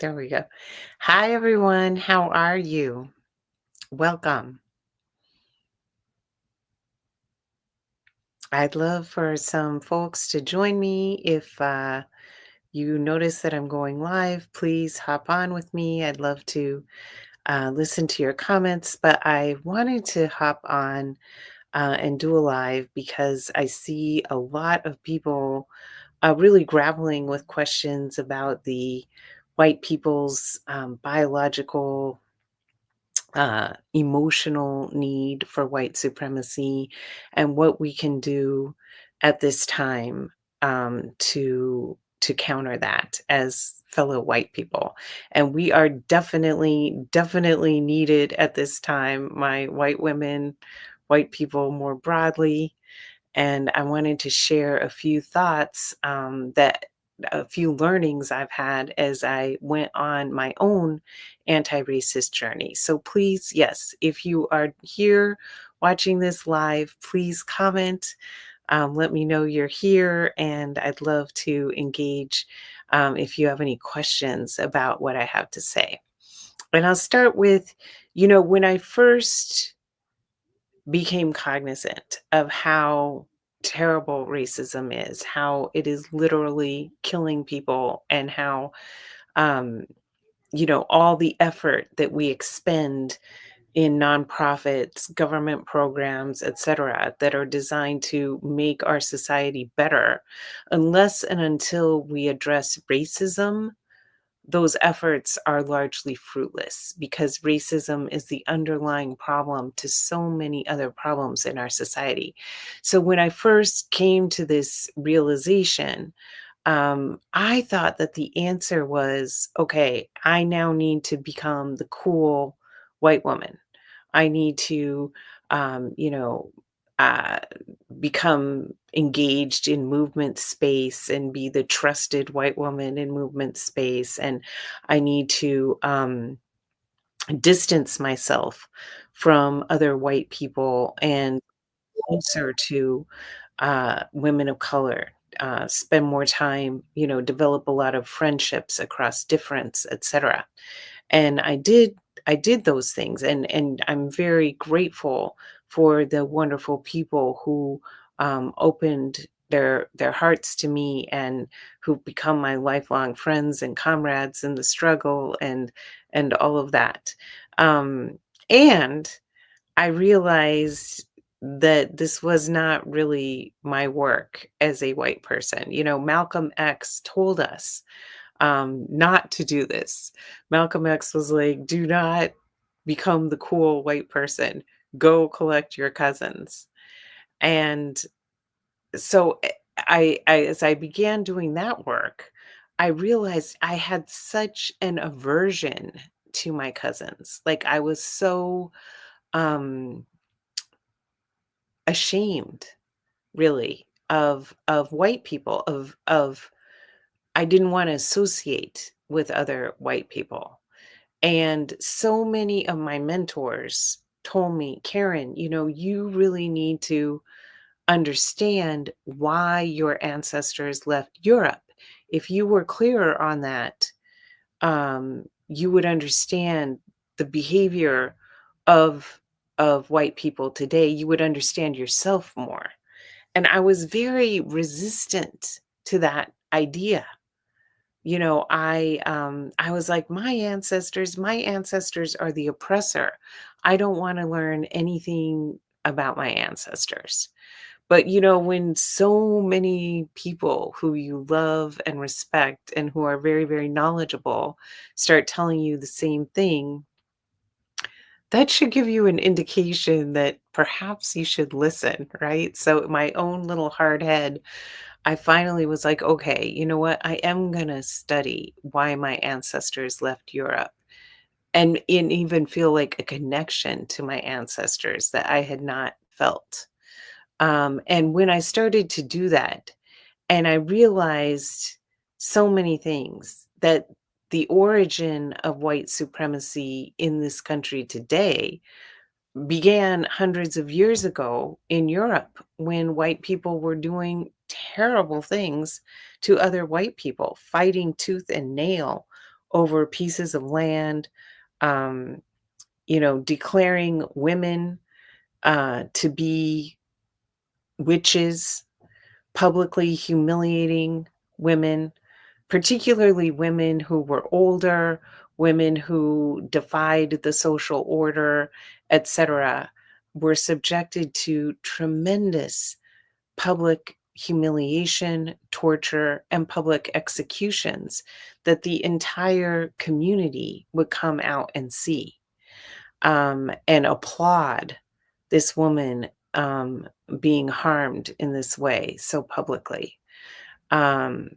There we go. Hi, everyone. How are you? Welcome. I'd love for some folks to join me. If you notice that I'm going live, please hop on with me. I'd love to listen to your comments, but I wanted to hop on and do a live because I see a lot of people really grappling with questions about the white people's biological emotional need for white supremacy and what we can do at this time to counter that as fellow white people. And we are definitely needed at this time, my white women, white people more broadly. And I wanted to share a few thoughts that a few learnings I've had as I went on my own anti racist journey. So please, yes, if you are here watching this live, please comment. Let me know you're here, and I'd love to engage if you have any questions about what I have to say. And I'll start with, when I first became cognizant of how terrible racism is, how it is literally killing people, and how, um, all the effort that we expend in nonprofits, government programs, et cetera, that are designed to make our society better, unless and until we address racism, those efforts are largely fruitless because racism is the underlying problem to so many other problems in our society. So when I first came to this realization, I thought that the answer was okay, I now need to become the cool white woman. I need to, um, you know, uh, become engaged in movement space and be the trusted white woman in movement space. And I need to distance myself from other white people and closer to women of color, spend more time, develop a lot of friendships across difference, etc. And I did those things, and I'm very grateful for the wonderful people who opened their hearts to me and who've become my lifelong friends and comrades in the struggle and all of that. Um, and I realized that this was not really my work as a white person. Malcolm X told us not to do this. Malcolm X was like, do not become the cool white person. Go collect your cousins. And so as I began doing that work, I realized I had such an aversion to my cousins. Like I was so um ashamed really of white people, of I didn't want to associate with other white people. And so many of my mentors told me, Karen, you really need to understand why your ancestors left Europe. If you were clearer on that, you would understand the behavior of white people today. You would understand yourself more. And I was very resistant to that idea. I was like, my ancestors are the oppressor. I don't want to learn anything about my ancestors. But when so many people who you love and respect and who are very, very knowledgeable start telling you the same thing, that should give you an indication that perhaps you should listen, right? So my own little hard head, I finally was like, okay, you know what? I am going to study why my ancestors left Europe and even feel like a connection to my ancestors that I had not felt. And when I started to do that, and I realized so many things that the origin of white supremacy in this country today began hundreds of years ago in Europe when white people were doing terrible things to other white people, fighting tooth and nail over pieces of land, um, declaring women to be witches, publicly humiliating women, particularly women who were older, women who defied the social order, etc., were subjected to tremendous public humiliation, torture, and public executions that the entire community would come out and see, and applaud this woman being harmed in this way so publicly. Um,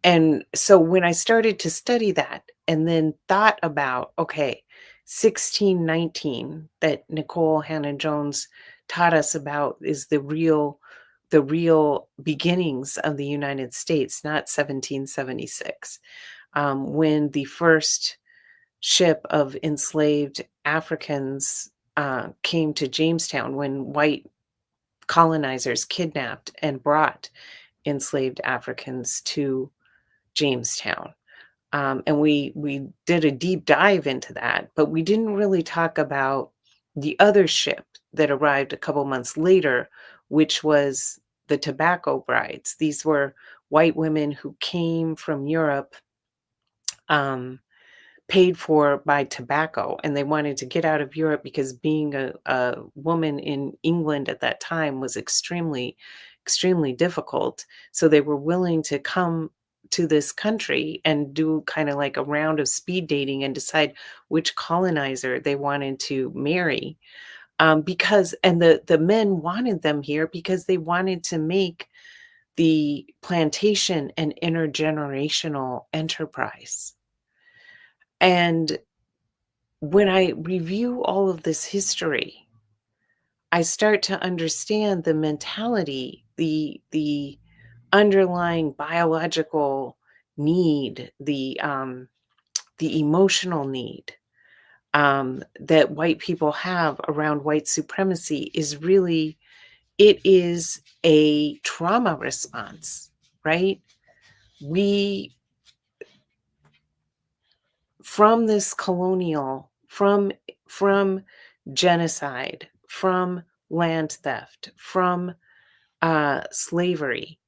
and so when I started to study that and then thought about, okay, 1619 that Nicole Hannah Jones taught us about is the real beginnings of the United States, not 1776, when the first ship of enslaved Africans came to Jamestown, when white colonizers kidnapped and brought enslaved Africans to Jamestown. And we did a deep dive into that, but we didn't really talk about the other ship that arrived a couple months later, which was the Tobacco Brides. These were white women who came from Europe, um, paid for by tobacco, and they wanted to get out of Europe because being a woman in England at that time was extremely, extremely difficult. So they were willing to come to this country and do kind of like a round of speed dating and decide which colonizer they wanted to marry. Because and the men wanted them here because they wanted to make the plantation an intergenerational enterprise. And when I review all of this history, I start to understand the mentality, the underlying biological need, the emotional need that white people have around white supremacy is really, it is a trauma response, right? We, from this colonial, from genocide, from land theft, from slavery,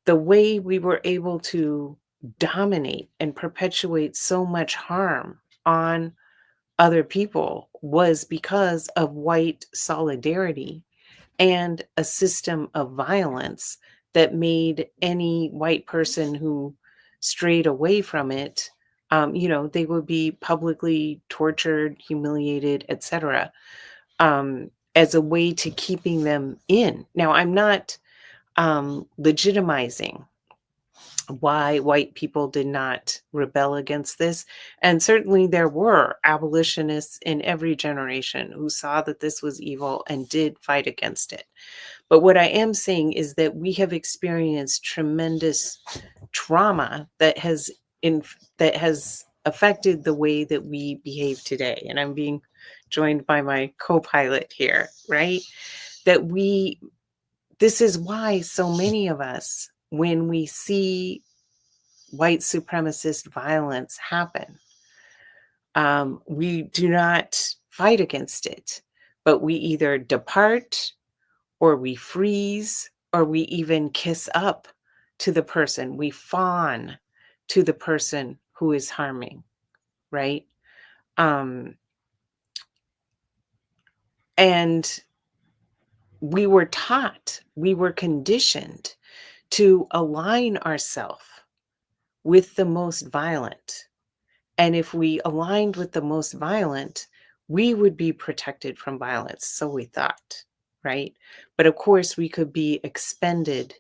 the way we were able to dominate and perpetuate so much harm on other people was because of white solidarity and a system of violence that made any white person who strayed away from it, they would be publicly tortured, humiliated, etc., as a way to keeping them in. Now, I'm not legitimizing why white people did not rebel against this. And certainly there were abolitionists in every generation who saw that this was evil and did fight against it. But what I am saying is that we have experienced tremendous trauma that has affected the way that we behave today. And I'm being joined by my co-pilot here, right? That this is why so many of us, when we see white supremacist violence happen, we do not fight against it, but we either depart or we freeze or we even kiss up to the person. We fawn to the person who is harming, right? Um, and we were conditioned to align ourselves with the most violent. And if we aligned with the most violent, we would be protected from violence. So we thought, right? But of course, we could be expended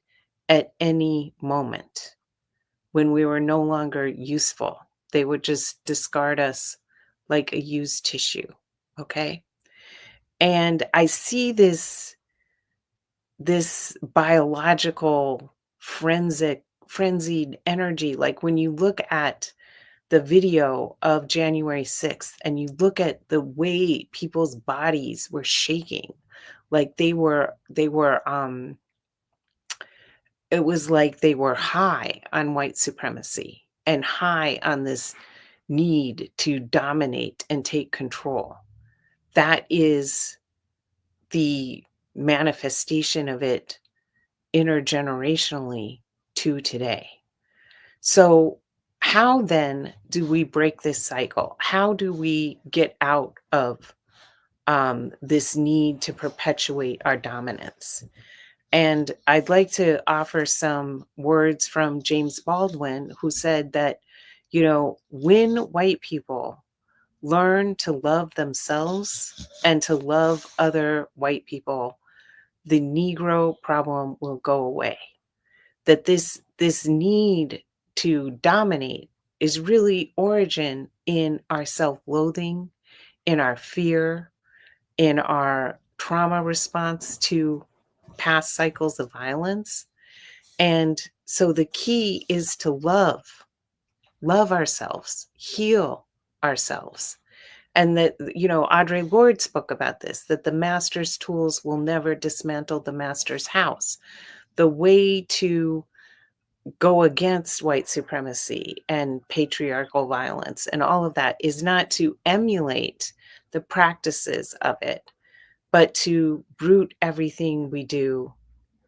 at any moment when we were no longer useful. They would just discard us like a used tissue. Okay. And I see this biological frenzied energy. Like when you look at the video of January 6th and you look at the way people's bodies were shaking, like they were it was like they were high on white supremacy and high on this need to dominate and take control. That is the manifestation of it intergenerationally to today. So, how then do we break this cycle? How do we get out of this need to perpetuate our dominance? And I'd like to offer some words from James Baldwin, who said that, when white people learn to love themselves and to love other white people, the Negro problem will go away. That this need to dominate is really origin in our self-loathing, in our fear, in our trauma response to past cycles of violence. And so the key is to love ourselves, heal ourselves. And that, Audre Lorde spoke about this, that the master's tools will never dismantle the master's house. The way to go against white supremacy and patriarchal violence and all of that is not to emulate the practices of it, but to root everything we do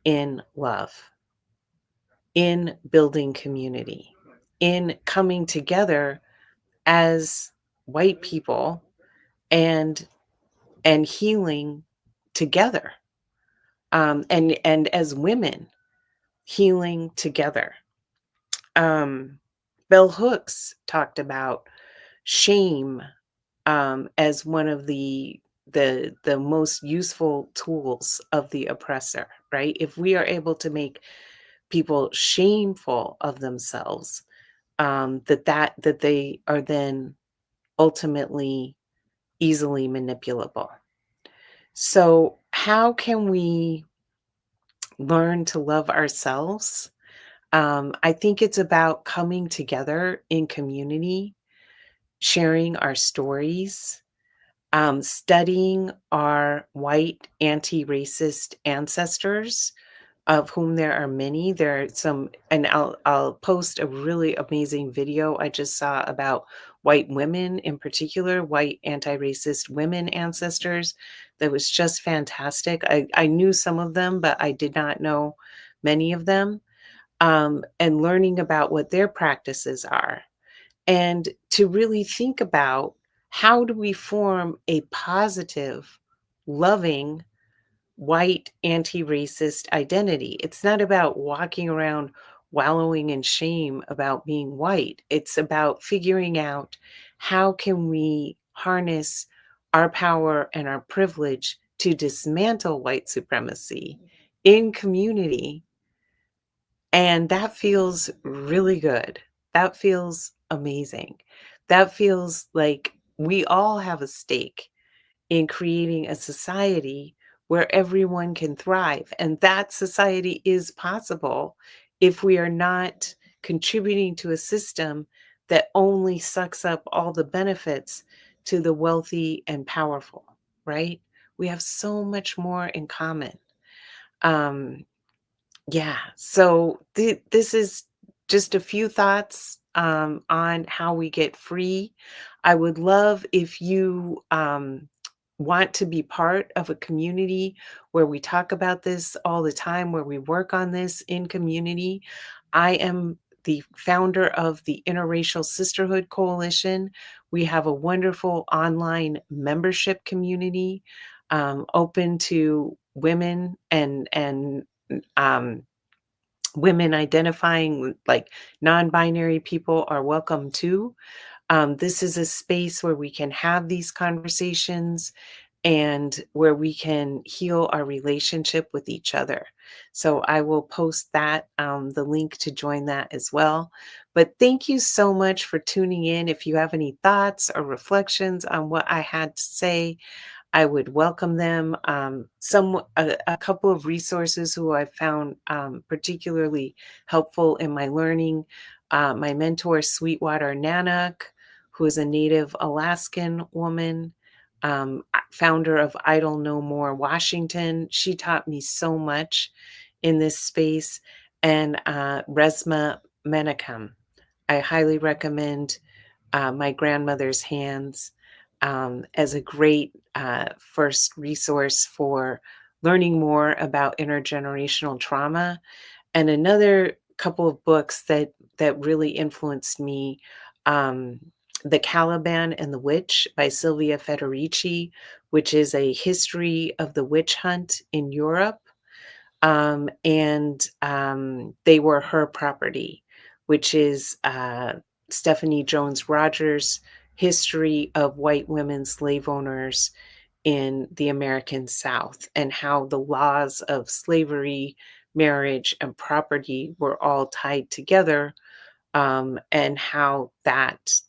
in love, in building community, in coming together as white people and healing together, and as women healing together. Bell Hooks talked about shame as one of the most useful tools of the oppressor, right? If we are able to make people shameful of themselves, that they are then ultimately easily manipulable. So, how can we learn to love ourselves? I think it's about coming together in community, sharing our stories, studying our white anti-racist ancestors, of whom there are many. There are some, and I'll post a really amazing video I just saw about white women, in particular, white anti-racist women ancestors. That was just fantastic. I knew some of them, but I did not know many of them. And learning about what their practices are, and to really think about how do we form a positive, loving, white anti-racist identity. It's not about walking around wallowing in shame about being white. It's about figuring out how can we harness our power and our privilege to dismantle white supremacy in community. And that feels really good. That feels amazing. That feels like we all have a stake in creating a society where everyone can thrive. And that society is possible if we are not contributing to a system that only sucks up all the benefits to the wealthy and powerful, right? We have so much more in common. Um, yeah, so this is just a few thoughts on how we get free. I would love if you want to be part of a community where we talk about this all the time, where we work on this in community. I am the founder of the Interracial Sisterhood Coalition. We have a wonderful online membership community open to women and um, women identifying like non-binary people are welcome too. This is a space where we can have these conversations and where we can heal our relationship with each other. So I will post that, the link to join that as well. But thank you so much for tuning in. If you have any thoughts or reflections on what I had to say, I would welcome them. A couple of resources who I found particularly helpful in my learning. My mentor, Sweetwater Nanak, who is a native Alaskan woman, founder of Idle No More Washington. She taught me so much in this space. And Resma Menachem. I highly recommend my grandmother's hands as a great first resource for learning more about intergenerational trauma. And another couple of books that really influenced me, um, The Caliban and the Witch by Sylvia Federici, which is a history of the witch hunt in Europe. And They Were Her Property, which is Stephanie Jones Rogers' history of white women slave owners in the American South and how the laws of slavery, marriage, and property were all tied together, and how that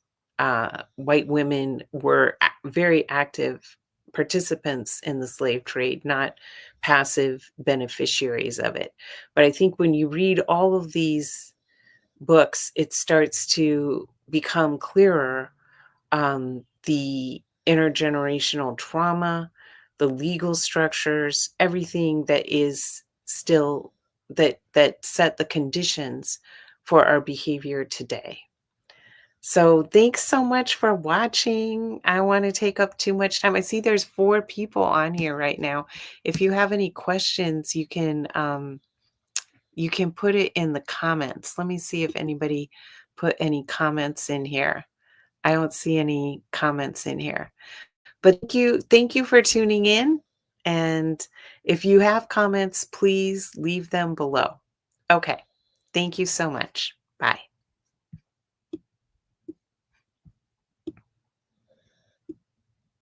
white women were very active participants in the slave trade, not passive beneficiaries of it. But I think when you read all of these books, it starts to become clearer, the intergenerational trauma, the legal structures, everything that is still that set the conditions for our behavior today. So thanks so much for watching. I want to take up too much time. I see there's 4 people on here right now. If you have any questions, you can put it in the comments. Let me see if anybody put any comments in here. I don't see any comments in here. But thank you for tuning in, and if you have comments, please leave them below. Okay. Thank you so much. Bye.